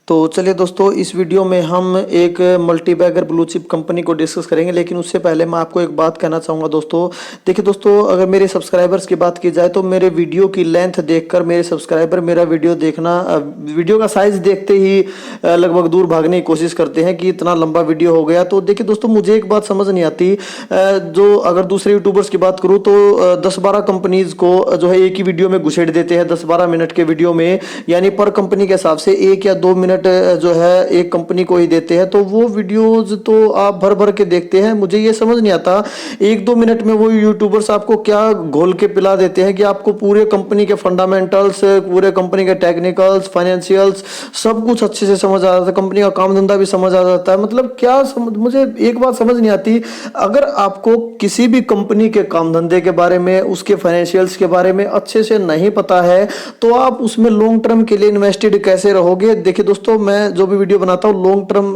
तो चलिए दोस्तों, इस वीडियो में हम एक मल्टीबैगर ब्लू चिप कंपनी को डिस्कस करेंगे। लेकिन उससे पहले मैं आपको एक बात कहना चाहूँगा दोस्तों। देखिए दोस्तों, अगर मेरे सब्सक्राइबर्स की बात की जाए तो मेरे वीडियो की लेंथ देखकर मेरे सब्सक्राइबर मेरा वीडियो देखना, वीडियो का साइज़ देखते ही लगभग दूर भागने की कोशिश करते हैं कि इतना लंबा वीडियो हो गया। तो देखिए दोस्तों, मुझे एक बात समझ नहीं आती। जो अगर दूसरे यूट्यूबर्स की बात करूँ तो 10-12 कंपनीज को जो है एक ही वीडियो में घुसेड़ देते हैं, 10-12 मिनट के वीडियो में, यानी पर कंपनी के हिसाब से 1 या 2 मिनट जो है एक कंपनी को ही देते हैं। तो वो वीडियोज तो आप भर भर के देखते हैं। मुझे ये समझ नहीं आता 1-2 मिनट में वो यूट्यूबर्स आपको क्या घोल के पिला देते हैं कि आपको पूरे कंपनी के फंडामेंटल्स, पूरे कंपनी के टेक्निकल्स, फाइनेंशियल्स सब कुछ अच्छे से समझ आ जाता है, कंपनी का काम धंधा भी समझ आ जाता है। मतलब क्या मुझे एक बात समझ नहीं आती। अगर आपको किसी भी कंपनी के काम धंधे के बारे में, उसके फाइनेंशियल्स के बारे में अच्छे से नहीं पता है तो आप उसमें लॉन्ग टर्म के लिए इन्वेस्टेड कैसे रहोगे। देखिए दोस्तों, मैं जो भी वीडियो बनाता हूँ लॉन्ग टर्म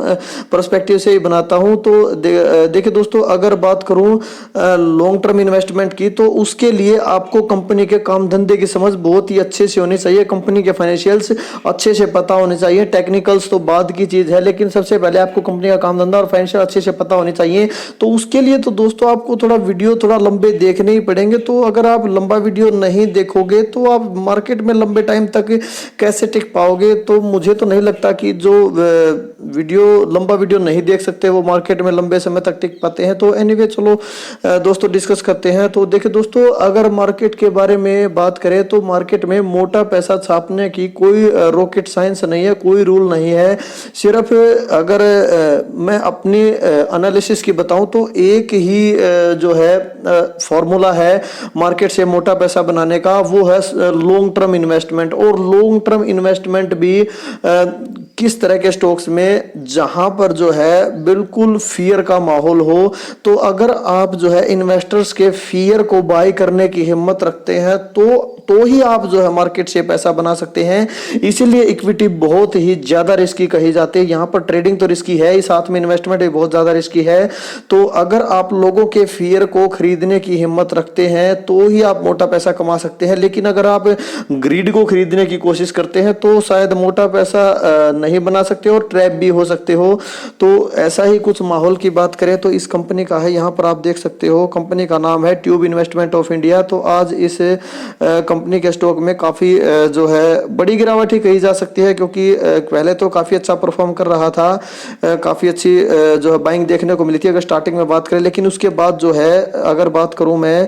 पर्सपेक्टिव से ही बनाता हूँ। तो देखिए दोस्तों, अगर बात करूँ लॉन्ग टर्म इन्वेस्टमेंट की, तो उसके लिए आपको कंपनी के काम धंधे की समझ बहुत ही अच्छे से होनी चाहिए, कंपनी के फाइनेंशियल्स अच्छे से पता होने चाहिए। टेक्निकल्स तो बाद की चीज है, लेकिन सबसे पहले आपको कंपनी का काम धंधा और फाइनेंशियल अच्छे से पता होनी चाहिए। तो उसके लिए तो दोस्तों आपको थोड़ा वीडियो थोड़ा लंबे देखने ही पड़ेंगे। तो अगर आप लंबा वीडियो नहीं देखोगे तो आप मार्केट में लंबे टाइम तक कैसे टिक पाओगे। तो मुझे तो नहीं लगता कि जो लंबा वीडियो नहीं देख सकते वो मार्केट में लंबे समय तक टिक पाते हैं। तो एनीवे चलो दोस्तों डिस्कस करते हैं। तो देखिए दोस्तों, अगर मार्केट के बारे में बात करें तो मार्केट में मोटा पैसा छापने की कोई रॉकेट साइंस नहीं है, कोई रूल नहीं है। सिर्फ अगर मैं अपनी एनालिसिस की बताऊं तो एक ही जो है फॉर्मूला है मार्केट से मोटा पैसा बनाने का, वो है लॉन्ग टर्म इन्वेस्टमेंट। और लॉन्ग टर्म इन्वेस्टमेंट भी किस तरह के स्टॉक्स में, जहां पर जो है बिल्कुल फियर का माहौल हो। तो अगर आप जो है इन्वेस्टर्स के फियर को बाय करने की हिम्मत रखते हैं तो ही आप जो है मार्केट से पैसा बना सकते हैं। इसीलिए इक्विटी बहुत ही ज्यादा रिस्की कही जाती है। यहां पर ट्रेडिंग तो रिस्की है ही, साथ में इन्वेस्टमेंट भी बहुत ज्यादा रिस्की है। तो अगर आप लोगों के फियर को खरीदने की हिम्मत रखते हैं तो ही आप मोटा पैसा कमा सकते हैं। लेकिन अगर आप ग्रीड को खरीदने की कोशिश करते हैं तो शायद मोटा पैसा नहीं बना सकते और ट्रैप भी हो सकते हो। तो ऐसा ही कुछ माहौल की बात करें तो इस कंपनी का है, यहाँ पर आप देख सकते हो, कंपनी का नाम है ट्यूब इन्वेस्टमेंट ऑफ इंडिया। तो आज इस कंपनी के स्टॉक में काफी जो है बड़ी गिरावट ही कही जा सकती है, क्योंकि पहले तो काफी अच्छा परफॉर्म कर रहा था, काफी अच्छी जो है बाइंग देखने को मिली थी अगर स्टार्टिंग में बात करें। लेकिन उसके बाद जो है, अगर बात करूं मैं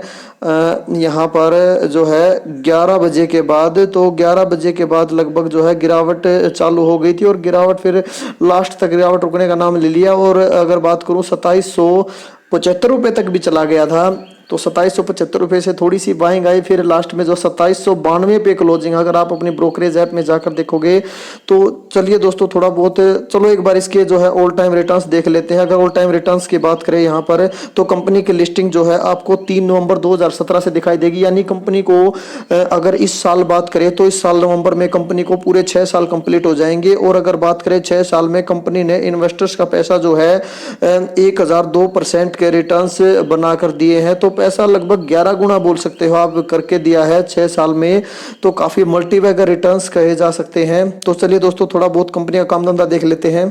यहाँ पर जो है 11 बजे के बाद, तो 11 बजे के बाद लगभग जो है गिरावट चालू हो गई थी और गिरावट फिर लास्ट तक गिरावट रुकने का नाम ले लिया। और अगर बात करूं 2775 रुपये तक भी चला गया था। तो 2775 रुपये से थोड़ी सी बाइंग आई, फिर लास्ट में जो 2792 पे क्लोजिंग। अगर आप अपनी ब्रोकरेज ऐप में जाकर देखोगे तो चलिए दोस्तों थोड़ा बहुत, चलो एक बार इसके जो है ऑल टाइम रिटर्न्स देख लेते हैं। अगर ऑल टाइम रिटर्न्स की बात करें यहाँ पर, तो कंपनी की लिस्टिंग जो है आपको 3 नवंबर 2017 से दिखाई देगी। यानी कंपनी को अगर इस साल बात करें तो इस साल नवंबर में कंपनी को पूरे 6 साल कंप्लीट हो जाएंगे। और अगर बात करें 6 साल में कंपनी ने इन्वेस्टर्स का पैसा जो है 1002% के रिटर्न्स बनाकर दिए हैं। तो पैसा लगभग 11 गुना बोल सकते हो आप करके दिया है 6 साल में। तो काफी मल्टीबैगर रिटर्न्स कहे जा सकते हैं। तो चलिए दोस्तों थोड़ा बहुत कंपनी का काम धंधा देख लेते हैं।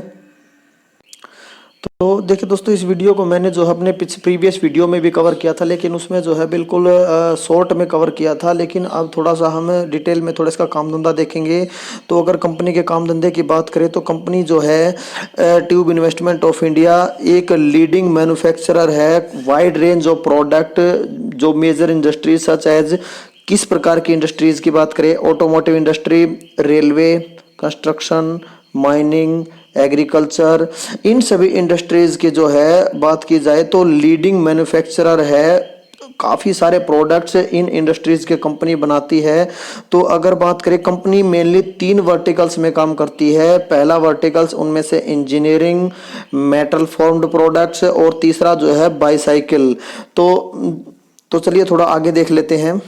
तो देखिए दोस्तों, इस वीडियो को मैंने जो है अपने प्रीवियस वीडियो में भी कवर किया था, लेकिन उसमें जो है बिल्कुल शॉर्ट में कवर किया था। लेकिन अब थोड़ा सा हम डिटेल में थोड़ा इसका काम धंधा देखेंगे। तो अगर कंपनी के काम धंधे की बात करें तो कंपनी जो है ट्यूब इन्वेस्टमेंट ऑफ इंडिया एक लीडिंग मैन्युफैक्चरर है, वाइड रेंज ऑफ प्रोडक्ट जो मेजर इंडस्ट्रीज सच एज, किस प्रकार की इंडस्ट्रीज की बात करें, automotive industry, railway, construction, mining, agriculture, इन सभी इंडस्ट्रीज की जो है बात की जाए तो लीडिंग मैन्युफैक्चरर है। काफ़ी सारे प्रोडक्ट्स इन इंडस्ट्रीज के कंपनी बनाती है। तो अगर बात करें, कंपनी मेनली 3 वर्टिकल्स में काम करती है। पहला वर्टिकल्स उनमें से इंजीनियरिंग, मेटल फॉर्म्ड प्रोडक्ट्स, और तीसरा जो है बाईसाइकिल। तो चलिए थोड़ा आगे देख लेते हैं।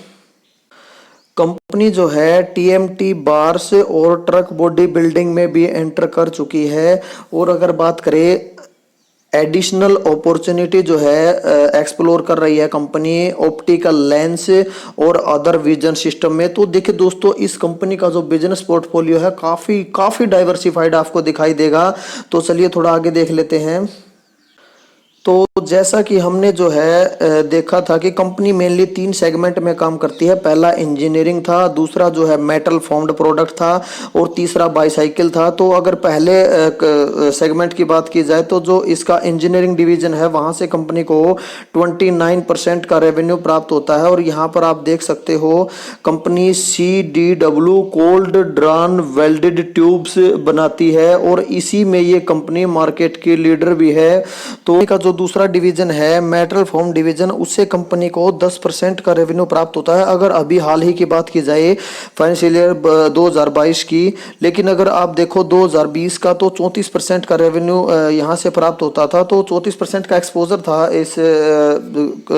कंपनी जो है टीएमटी बार्स और ट्रक बॉडी बिल्डिंग में भी एंटर कर चुकी है। और अगर बात करें एडिशनल अपॉर्चुनिटी जो है एक्सप्लोर कर रही है कंपनी ऑप्टिकल लेंस और अदर विजन सिस्टम में। तो देखिए दोस्तों, इस कंपनी का जो बिजनेस पोर्टफोलियो है काफ़ी काफ़ी डाइवर्सिफाइड आपको दिखाई देगा। तो चलिए थोड़ा आगे देख लेते हैं। तो जैसा कि हमने जो है देखा था कि कंपनी मेनली 3 सेगमेंट में काम करती है। पहला इंजीनियरिंग था, दूसरा जो है मेटल फॉर्म्ड प्रोडक्ट था और तीसरा बाईसाइकिल था। तो अगर पहले सेगमेंट की बात की जाए तो जो इसका इंजीनियरिंग डिवीजन है वहाँ से कंपनी को 29% का रेवेन्यू प्राप्त होता है। और यहाँ पर आप देख सकते हो company CDW cold drawn welded tubes बनाती है और इसी में ये कंपनी मार्केट की लीडर भी है। तो का जो दूसरा डिवीजन है मेटल फॉर्म डिवीजन, उससे कंपनी को 10% का रेवेन्यू प्राप्त होता है अगर अभी हाल ही की बात की जाए फाइनेंशियल ईयर 2022 की। लेकिन अगर आप देखो 2020 का तो 34% का रेवेन्यू यहाँ से प्राप्त होता था। तो 34% का एक्सपोजर था इस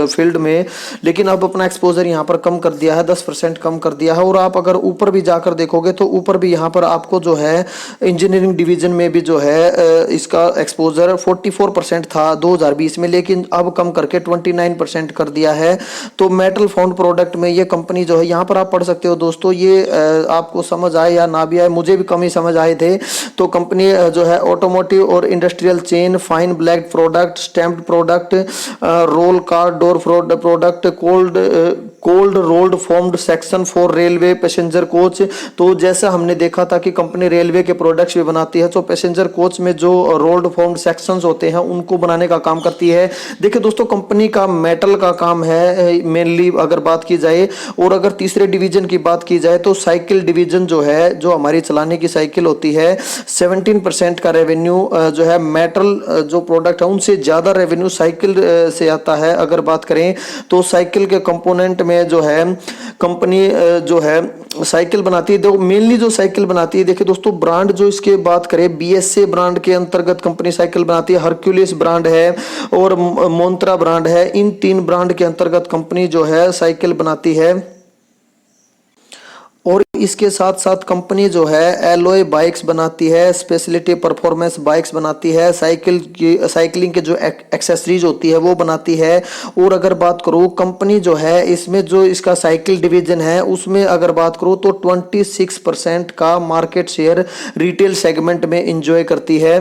फील्ड में, लेकिन अब अपना एक्सपोजर यहाँ पर कम कर दिया है, 10% कम कर दिया है। और आप अगर ऊपर भी जाकर देखोगे तो ऊपर भी यहाँ पर आपको जो है इंजीनियरिंग डिवीजन में भी जो है इसका एक्सपोजर 44% था 2020 में, लेकिन अब कम करके 29% कर दिया है। तो मेटल फाउंड प्रोडक्ट में ये कंपनी जो है, यहाँ पर आप पढ़ सकते हो दोस्तों, ये आपको समझ आए या ना भी आए, मुझे भी कम ही समझ आए थे। तो कंपनी जो है ऑटोमोटिव और industrial chain, fine black product, stamped product, roll car door product, cold rolled formed section for railway passenger coach. तो जैसा हमने देखा था कि कंपनी रेलवे के प्रोडक्ट्स भी बनाती है, तो पैसेंजर कोच में जो रोल्ड फॉर्म्ड सेक्शंस होते हैं उनको बनाने का काम करती है। देखिए दोस्तों, कंपनी का मेटल का काम है मेनली अगर बात की जाए। और अगर तीसरे डिवीजन की बात की जाए तो साइकिल डिवीजन जो है, जो हमारी चलाने की साइकिल होती है, 17% का रेवेन्यू जो है मेटल जो प्रोडक्ट है उनसे ज़्यादा रेवेन्यू साइकिल से आता है। अगर बात करें तो साइकिल के कंपोनेंट में जो है कंपनी जो है साइकिल बनाती है। देखो मेनली जो साइकिल बनाती है, देखिए दोस्तों ब्रांड जो इसके बात करें, BSA ब्रांड के अंतर्गत कंपनी साइकिल बनाती है, हरक्यूलिस ब्रांड है और मोंत्रा ब्रांड है। इन 3 ब्रांड के अंतर्गत कंपनी जो है साइकिल बनाती है। और इसके साथ साथ कंपनी जो है एलॉय बाइक्स बनाती है, स्पेशलिटी परफॉर्मेंस बाइक्स बनाती है, साइकिलिंग के जो एक्सेसरीज होती है वो बनाती है। और अगर बात करूँ कंपनी जो है इसमें जो इसका साइकिल डिवीजन है उसमें अगर बात करूँ तो 26% का मार्केट शेयर रिटेल सेगमेंट में एंजॉय करती है।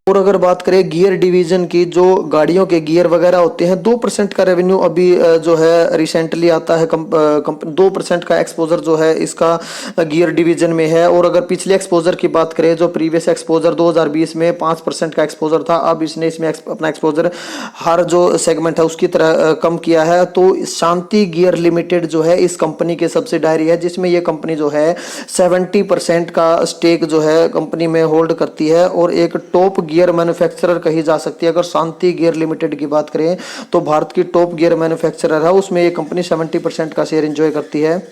और अगर बात करें गियर डिवीजन की, जो गाड़ियों के गियर वगैरह होते हैं, 2% का रेवेन्यू अभी जो है रिसेंटली आता है। 2% का एक्सपोजर जो है इसका गियर डिवीजन में है। और अगर पिछले एक्सपोजर की बात करें, जो प्रीवियस एक्सपोजर 2020 में 5% का एक्सपोजर था, अब इसने इसमें अपना एक्सपोजर हर जो सेगमेंट है उसकी तरह कम किया है। तो शांति गियर लिमिटेड जो है इस कंपनी के सब्सिडायरी है, जिसमें ये कंपनी जो है 70% का स्टेक जो है कंपनी में होल्ड करती है और एक टॉप गियर मैन्युफैक्चरर कही जा सकती है। अगर शांति गियर लिमिटेड की बात करें तो भारत की टॉप गियर मैन्युफैक्चरर है, उसमें ये कंपनी 70% का शेयर एंजॉय करती है।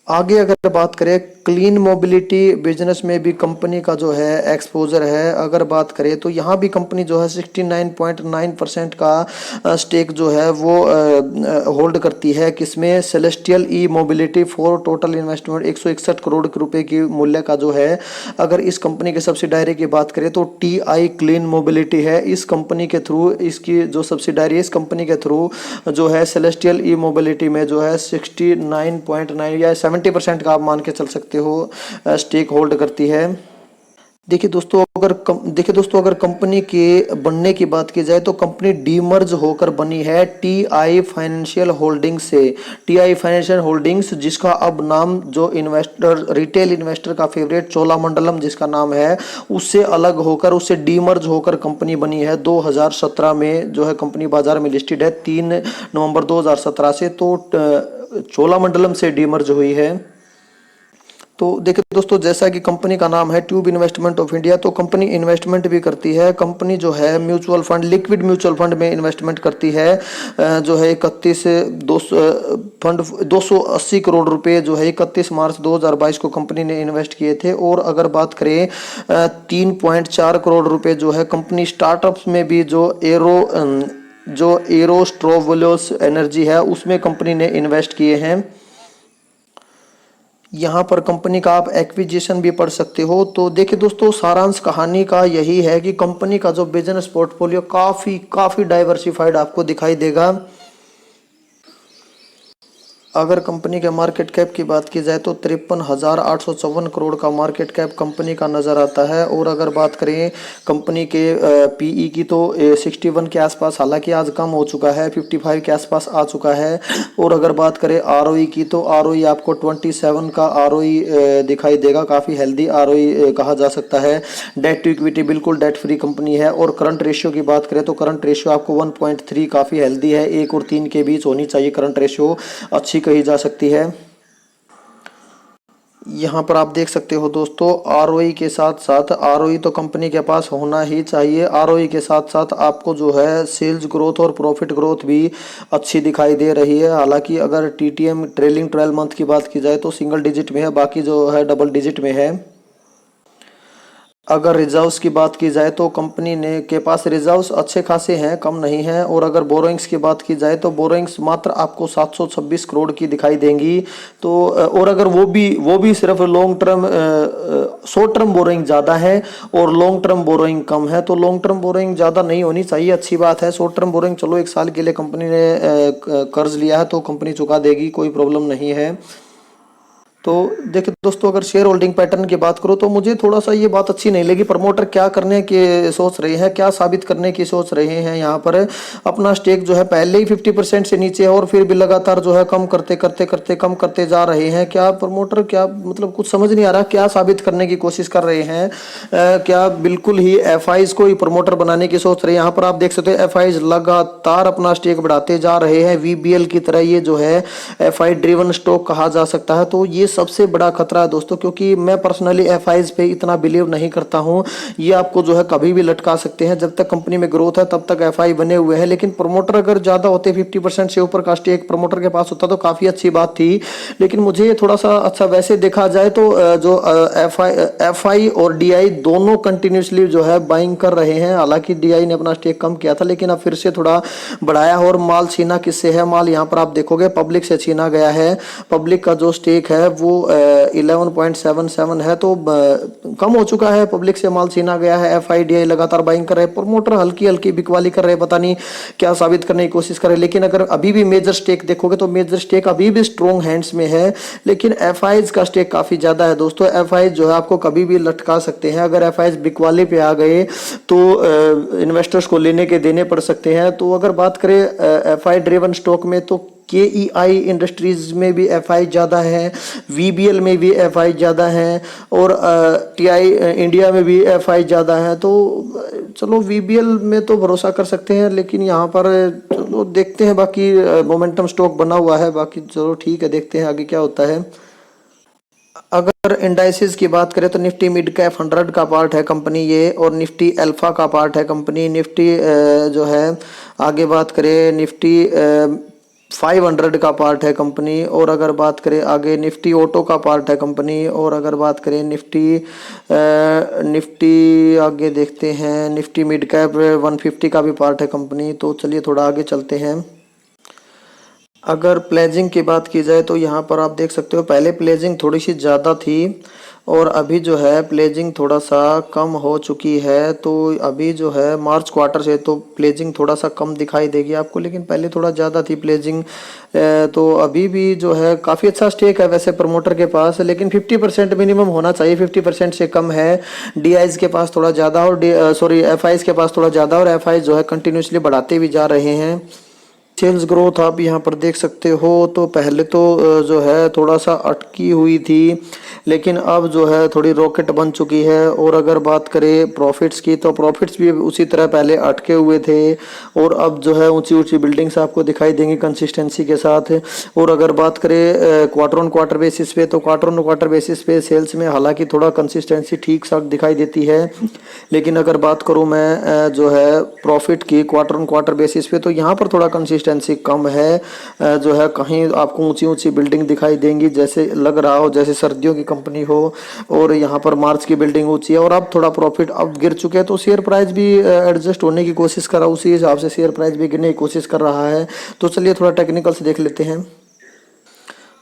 आगे अगर बात करें क्लीन मोबिलिटी बिजनेस में भी कंपनी का जो है एक्सपोजर है, अगर बात करें तो यहाँ भी कंपनी जो है 69.9% का स्टेक जो है वो होल्ड करती है। किसमें? Celestial E mobility for total investment 161 crore रुपए की मूल्य का जो है। अगर इस कंपनी के सब्सिडायरी की बात करें तो TI क्लीन मोबिलिटी है। इस कंपनी के थ्रू, इसकी जो सब्सिडायरी है इस कंपनी के थ्रू जो है सेलेस्टियल ई मोबिलिटी में जो है 69.9 या 70% का आप मान के चल सकते हो स्टेक होल्ड करती है। देखिए दोस्तों अगर कंपनी के बनने की बात की जाए तो कंपनी डीमर्ज होकर बनी है TI फाइनेंशियल होल्डिंग्स से। TI फाइनेंशियल होल्डिंग्स, जिसका अब नाम जो इन्वेस्टर, रिटेल इन्वेस्टर का फेवरेट चोलामंडलम जिसका नाम है, उससे अलग होकर, उससे डीमर्ज होकर कंपनी बनी है 2017 में जो है कंपनी बाजार में लिस्टेड है 3 नवंबर 2017 से। तो चोलामंडलम से डीमर्ज हुई है। तो देखिए दोस्तों, जैसा कि कंपनी का नाम है ट्यूब इन्वेस्टमेंट ऑफ इंडिया, तो कंपनी इन्वेस्टमेंट भी करती है। कंपनी जो है mutual fund, liquid mutual fund में इन्वेस्टमेंट करती है। जो है 280 करोड़ रुपए जो है 31 मार्च 2022 को कंपनी ने इन्वेस्ट किए थे। और अगर बात करें 3.4 करोड़ रुपए जो है कंपनी स्टार्टअप्स में भी, जो एरोस्ट्रोवोलोस एनर्जी है उसमें कंपनी ने इन्वेस्ट किए हैं। यहाँ पर कंपनी का आप एक्विजिशन भी पढ़ सकते हो। तो देखिए दोस्तों, सारांश कहानी का यही है कि कंपनी का जो बिजनेस पोर्टफोलियो काफ़ी काफ़ी डाइवर्सिफाइड आपको दिखाई देगा। अगर कंपनी के मार्केट कैप की बात की जाए तो 53,854 करोड़ का मार्केट कैप कंपनी का नज़र आता है। और अगर बात करें कंपनी के पीई की तो 61 के आसपास, हालांकि आज कम हो चुका है, 55 के आसपास आ चुका है। और अगर बात करें आरओई की तो आरओई आपको 27 का आरओई दिखाई देगा, काफ़ी हेल्दी आरओई कहा जा सकता है। डेट टू इक्विटी बिल्कुल डेट फ्री कंपनी है। और करंट रेशियो की बात करें तो करंट रेशियो आपको 1.3 काफ़ी हेल्दी है, 1 और 3 के बीच होनी चाहिए करंट रेशियो, अच्छी कही जा सकती है। यहाँ पर आप देख सकते हो दोस्तों, आरओई के साथ साथ, आरओई तो कंपनी के पास होना ही चाहिए, आरओई के साथ साथ आपको जो है सेल्स ग्रोथ और प्रॉफिट ग्रोथ भी अच्छी दिखाई दे रही है। हालांकि अगर टीटीएम ट्रेलिंग 12 मंथ की बात की जाए तो सिंगल डिजिट में है, बाकी जो है डबल डिजिट में है। अगर रिजर्व्स की बात की जाए तो कंपनी ने के पास रिजर्व्स अच्छे खासे हैं, कम नहीं हैं। और अगर बोरोइंग्स की बात की जाए तो बोरोइंग्स मात्र आपको 726 करोड़ की दिखाई देंगी। तो और अगर वो भी सिर्फ long term, short term borrowing ज़्यादा है और लॉन्ग टर्म बोरोइंग कम है। तो लॉन्ग टर्म बोरोइंग ज़्यादा नहीं होनी चाहिए, अच्छी बात है। शॉर्ट टर्म बोरोइंग चलो 1 साल के लिए कंपनी ने कर्ज लिया है तो कंपनी चुका देगी, कोई प्रॉब्लम नहीं है। तो देखिए दोस्तों, अगर शेयर होल्डिंग पैटर्न की बात करो तो मुझे थोड़ा सा ये बात अच्छी नहीं लगी। प्रमोटर क्या करने की सोच रहे हैं, क्या साबित करने की सोच रहे हैं, यहाँ पर अपना स्टेक जो है पहले ही 50% से नीचे है और फिर भी लगातार जो है कम कम करते जा रहे हैं। क्या प्रमोटर, क्या मतलब कुछ समझ नहीं आ रहा, क्या साबित करने की कोशिश कर रहे हैं। क्या बिल्कुल ही एफआईज को ही प्रमोटर बनाने की सोच रहे हैं। यहाँ पर आप देख सकते हो एफआईज लगातार अपना स्टेक बढ़ाते जा रहे हैं, वीबीएल की तरह ये जो है एफआई ड्रिवन स्टॉक कहा जा सकता है। तो ये सबसे बड़ा खतरा है दोस्तों, क्योंकि मैं पर्सनली एफआईज पे इतना बिलीव नहीं करता हूं। ये आपको जो है कभी भी लटका सकते हैं, जब तक कंपनी में ग्रोथ है तब तक एफआई बने हुए हैं। लेकिन प्रमोटर अगर ज्यादा होते, 50% से ऊपर का स्टेक प्रमोटर के पास होता तो काफी अच्छी बात थी। लेकिन मुझे थोड़ा सा अच्छा, वैसे देखा जाए तो जो एफआई और डीआई दोनों कंटिन्यूसली जो है बाइंग कर रहे हैं। हालांकि डीआई ने अपना स्टेक कम किया था, लेकिन अब फिर से थोड़ा बढ़ाया। और माल छीना किससे है, माल यहाँ पर आप देखोगे पब्लिक से छीना गया है। पब्लिक का जो स्टेक है वो 11.77 है, तो कम हो चुका है, पब्लिक से माल छीना गया है। एफआईडीआई लगातार बाइंग कर रहे हैं, प्रमोटर हल्की हल्की बिकवाली कर रहे हैं, पता नहीं क्या साबित करने की कोशिश कर रहे हैं। लेकिन अगर अभी भी मेजर स्टेक देखोगे तो मेजर स्टेक अभी भी स्ट्रॉन्ग हैंड्स में है, लेकिन एफआईज का स्टेक काफी ज्यादा है दोस्तों। एफआईज जो है आपको कभी भी लटका सकते हैं। अगर एफआईज बिकवाली पे आ गए तो इन्वेस्टर्स को लेने के देने पड़ सकते हैं। तो अगर बात करें एफआई ड्रिवन स्टॉक में तो केईआई इंडस्ट्रीज में भी एफआई ज़्यादा है, वीबीएल में भी एफआई ज़्यादा है और टीआई इंडिया में भी एफआई ज़्यादा है। तो चलो वीबीएल में तो भरोसा कर सकते हैं, लेकिन यहाँ पर चलो देखते हैं। बाकी मोमेंटम स्टॉक बना हुआ है, बाकी चलो ठीक है, देखते हैं आगे क्या होता है। अगर इंडाइसिस की बात करें तो निफ्टी मिड कैप 100 का पार्ट है कंपनी ये, और निफ्टी अल्फा का पार्ट है कंपनी। निफ्टी जो है आगे बात करें निफ्टी 500 का पार्ट है कंपनी। और अगर बात करें आगे निफ्टी ऑटो का पार्ट है कंपनी। और अगर बात करें निफ्टी आगे देखते हैं, निफ्टी मिड कैप 150 का भी पार्ट है कंपनी। तो चलिए थोड़ा आगे चलते हैं। अगर प्लेजिंग की बात की जाए तो यहाँ पर आप देख सकते हो पहले प्लेजिंग थोड़ी सी ज़्यादा थी और अभी जो है प्लेजिंग थोड़ा सा कम हो चुकी है। तो अभी जो है मार्च क्वार्टर से तो प्लेजिंग थोड़ा सा कम दिखाई देगी आपको, लेकिन पहले थोड़ा ज़्यादा थी प्लेजिंग। तो अभी भी जो है काफ़ी अच्छा स्टेक है वैसे प्रमोटर के पास, लेकिन 50% मिनिमम होना चाहिए, 50% से कम है। डीआईज के पास थोड़ा ज़्यादा और एफआईज के पास थोड़ा ज़्यादा, और एफआईज जो है कंटिन्यूसली बढ़ाते भी जा रहे हैं। सेल्स ग्रोथ आप यहाँ पर देख सकते हो, तो पहले तो जो है थोड़ा सा अटकी हुई थी, लेकिन अब जो है थोड़ी रॉकेट बन चुकी है। और अगर बात करें प्रॉफिट्स की तो प्रॉफिट्स भी उसी तरह पहले अटके हुए थे और अब जो है ऊंची ऊंची बिल्डिंग्स आपको दिखाई देंगी कंसिस्टेंसी के साथ। और अगर बात करें क्वार्टर ऑन क्वार्टर बेसिस पे तो क्वार्टर ऑन क्वार्टर बेसिस पे सेल्स में हालांकि थोड़ा कंसिस्टेंसी ठीक सा दिखाई देती है, लेकिन अगर बात करूँ मैं जो है प्रॉफिट की क्वार्टर ऑन क्वार्टर बेसिस पे तो यहाँ पर थोड़ा कंसिस्टेंसी कम है। जो है कहीं आपको ऊंची ऊंची बिल्डिंग दिखाई देंगी, जैसे लग रहा हो जैसे सर्दियों की कंपनी हो, और यहाँ पर मार्च की बिल्डिंग ऊंची है। और अब थोड़ा प्रॉफिट अब गिर चुके हैं, तो शेयर प्राइस भी एडजस्ट होने की कोशिश कर रहा है, उसी हिसाब से शेयर प्राइस भी गिरने की कोशिश कर रहा है। तो चलिए थोड़ा टेक्निकल से देख लेते हैं।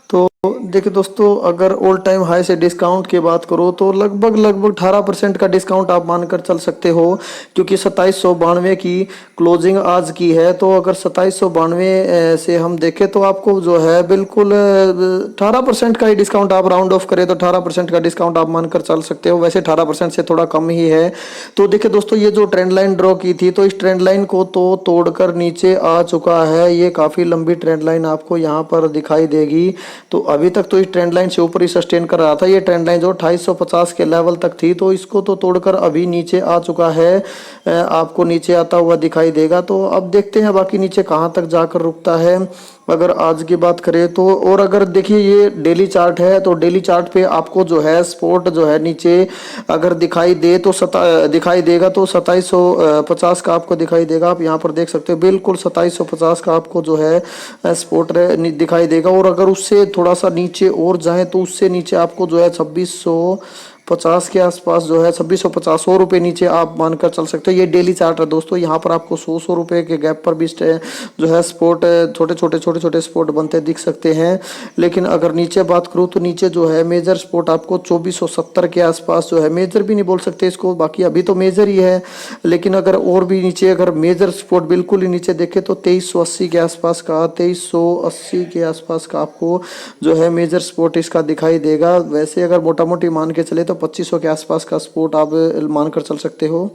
तो देखिए दोस्तों, अगर ऑल टाइम हाई से डिस्काउंट की बात करो तो लगभग लगभग 18% का डिस्काउंट आप मानकर चल सकते हो, क्योंकि 2792 की क्लोजिंग आज की है। तो अगर 2792 से हम देखें तो आपको जो है बिल्कुल 18% का ही डिस्काउंट, आप राउंड ऑफ करें तो 18% का डिस्काउंट आप मानकर चल सकते हो। वैसे 18% से थोड़ा कम ही है। तो देखिए दोस्तों, ये जो ट्रेंड लाइन ड्रॉ की थी, तो इस ट्रेंड लाइन को तो तोड़कर नीचे आ चुका है। ये काफ़ी लंबी ट्रेंड लाइन आपको यहाँ पर दिखाई देगी। तो अभी तक तो इस ट्रेंड लाइन से ऊपर ही सस्टेन कर रहा था। ये ट्रेंड लाइन जो 2850 के लेवल तक थी, तो इसको तो तोड़कर अभी नीचे आ चुका है। आपको नीचे आता हुआ दिखाई देगा। तो अब देखते हैं बाकी नीचे कहाँ तक जाकर रुकता है। अगर आज की बात करें तो, और अगर देखिए ये डेली चार्ट है, तो डेली चार्ट पे आपको जो है सपोर्ट जो है नीचे अगर दिखाई दे तो दिखाई देगा, तो 2750 का आपको दिखाई देगा। आप यहाँ पर देख सकते हो बिल्कुल 2750 का आपको जो है सपोर्ट दिखाई देगा। और अगर उससे थोड़ा सा नीचे और जाए तो उससे नीचे आपको जो है 2650 के आसपास जो है 2650 ₹100 नीचे आप मानकर चल सकते हो। ये डेली चार्ट है दोस्तों। यहाँ पर आपको 100 रुपए के गैप पर भी जो है स्पोर्ट छोटे छोटे स्पोर्ट बनते दिख सकते हैं। लेकिन अगर नीचे बात करूँ तो नीचे जो है मेजर स्पोर्ट आपको 2470 के आसपास जो है, मेजर भी नहीं बोल सकते इसको, बाकी अभी तो मेजर ही है। लेकिन अगर और भी नीचे अगर मेजर स्पोर्ट बिल्कुल ही नीचे देखे तो 2380 के आसपास का, 2380 के आसपास का आपको जो है मेजर स्पोर्ट इसका दिखाई देगा। वैसे अगर मोटा मोटी मान के चले तो 2500 के आसपास का सपोर्ट आप मानकर चल सकते हो।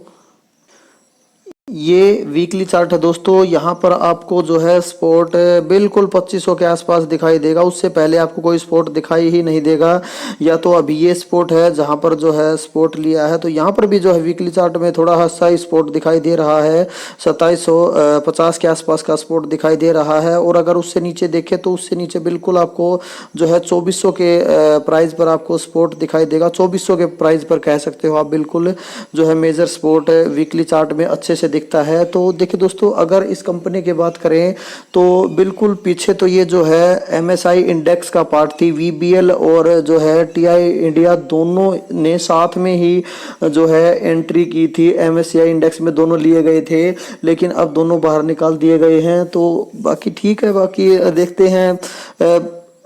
ये वीकली चार्ट है दोस्तों। यहाँ पर आपको जो है स्पोर्ट बिल्कुल 2500 के आसपास दिखाई देगा। उससे पहले आपको कोई स्पोर्ट दिखाई ही नहीं देगा। या तो अभी ये स्पोर्ट है जहाँ पर जो है स्पोर्ट लिया है, तो यहाँ पर भी जो है वीकली चार्ट में थोड़ा सा ही स्पोर्ट दिखाई दे रहा है। 2750 के आसपास का स्पोर्ट दिखाई दे रहा है। और अगर उससे नीचे देखे तो उससे नीचे बिल्कुल आपको जो है 2400 के प्राइस पर आपको स्पोर्ट दिखाई देगा। 2400 के प्राइस पर कह सकते हो आप बिल्कुल जो है मेजर स्पोर्ट वीकली चार्ट में अच्छे से दिखता है। तो देखिए दोस्तों, अगर इस कंपनी की बात करें तो बिल्कुल पीछे तो ये जो है एमएसआई इंडेक्स का पार्ट थी। वीबीएल और जो है टीआई इंडिया दोनों ने साथ में ही जो है एंट्री की थी। एमएसआई इंडेक्स में दोनों लिए गए थे, लेकिन अब दोनों बाहर निकाल दिए गए हैं। तो बाकी ठीक है, बाकी देखते हैं।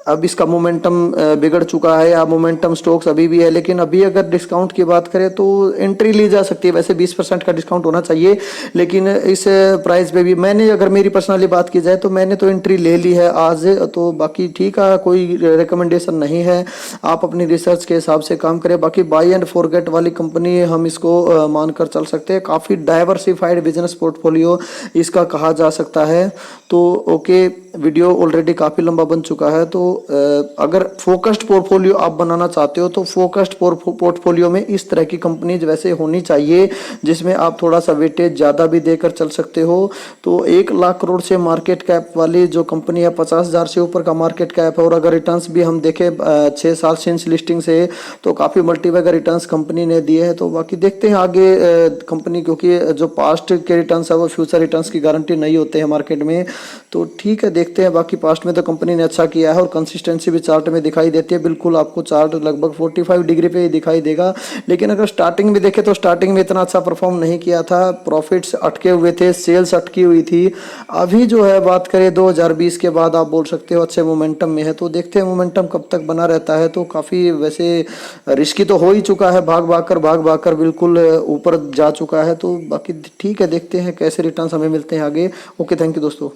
अब इसका मोमेंटम बिगड़ चुका है या मोमेंटम स्टॉक्स अभी भी है। लेकिन अभी अगर डिस्काउंट की बात करें तो एंट्री ली जा सकती है। वैसे 20% का डिस्काउंट होना चाहिए, लेकिन इस प्राइस पे भी मैंने, अगर मेरी पर्सनली बात की जाए तो मैंने तो एंट्री ले ली है आज। तो बाकी ठीक है, कोई रिकमेंडेशन नहीं है, आप अपनी रिसर्च के हिसाब से काम करें। बाकी बाई एंड फॉरगेट वाली कंपनी हम इसको मानकर चल सकते हैं। काफ़ी डाइवर्सिफाइड बिजनेस पोर्टफोलियो इसका कहा जा सकता है। तो ओके, वीडियो ऑलरेडी काफ़ी लंबा बन चुका है। तो अगर फोकस्ड पोर्टफोलियो आप बनाना चाहते हो तो फोकस्ड पोर्टफोलियो में इस तरह की कंपनीज वैसे होनी चाहिए, जिसमें आप थोड़ा सा वेटेज ज़्यादा भी देकर चल सकते हो। तो 1 लाख करोड़ से मार्केट कैप वाली जो कंपनी है, 50,000 से ऊपर का मार्केट कैप है। और अगर रिटर्न्स भी हम देखें 6 साल सिंस लिस्टिंग से, तो काफ़ी मल्टीबैगर रिटर्न्स कंपनी ने दिए हैं। तो बाकी देखते हैं आगे कंपनी, क्योंकि जो पास्ट के रिटर्न्स है वो फ्यूचर रिटर्न्स की गारंटी नहीं होते हैं मार्केट में। तो ठीक है, देखते हैं। बाकी पास्ट में तो कंपनी ने अच्छा किया है और कंसिस्टेंसी भी चार्ट में दिखाई देती है। बिल्कुल आपको चार्ट लगभग 45 डिग्री पे ही दिखाई देगा। लेकिन अगर स्टार्टिंग में देखें तो स्टार्टिंग में इतना अच्छा परफॉर्म नहीं किया था। प्रॉफिट्स अटके हुए थे, सेल्स अटकी हुई थी। अभी जो है बात करें 2020 के बाद, आप बोल सकते हो अच्छे मोमेंटम में है। तो देखते हैं मोमेंटम कब तक बना रहता है। तो काफ़ी वैसे रिस्की तो हो ही चुका है, भाग भाग कर बिल्कुल ऊपर जा चुका है। तो बाकी ठीक है, देखते हैं कैसे रिटर्न्स हमें मिलते हैं आगे। ओके, थैंक यू दोस्तों।